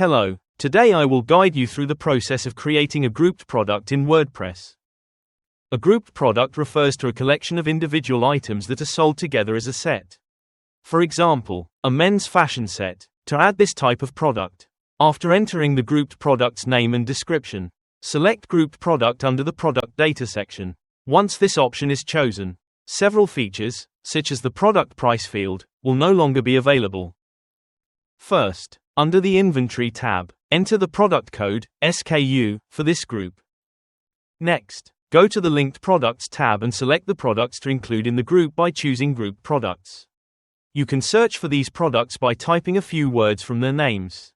Hello, today I will guide you through the process of creating a grouped product in WordPress. A grouped product refers to a collection of individual items that are sold together as a set. For example, a men's fashion set. To add this type of product, after entering the grouped product's name and description, select Grouped Product under the Product Data section. Once this option is chosen, several features, such as the product price field, will no longer be available. First, under the Inventory tab, enter the product code, SKU, for this group. Next, go to the Linked Products tab and select the products to include in the group by choosing Grouped Products. You can search for these products by typing a few words from their names.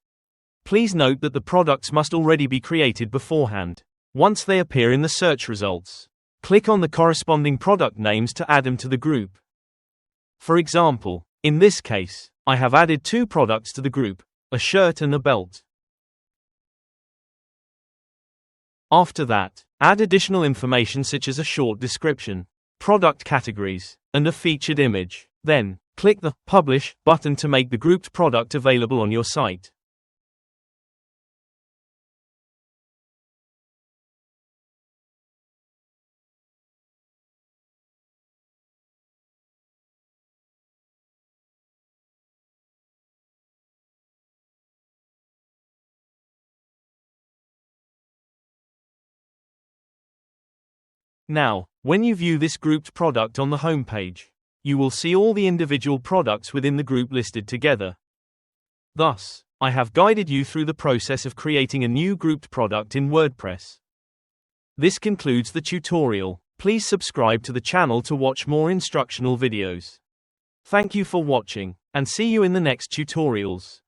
Please note that the products must already be created beforehand. Once they appear in the search results, click on the corresponding product names to add them to the group. For example, in this case, I have added two products to the group, a shirt and a belt. After that, add additional information such as a short description, product categories, and a featured image. Then, click the Publish button to make the grouped product available on your site. Now, when you view this grouped product on the home page, you will see all the individual products within the group listed together. Thus, I have guided you through the process of creating a new grouped product in WordPress. This concludes the tutorial. Please subscribe to the channel to watch more instructional videos. Thank you for watching, and see you in the next tutorials.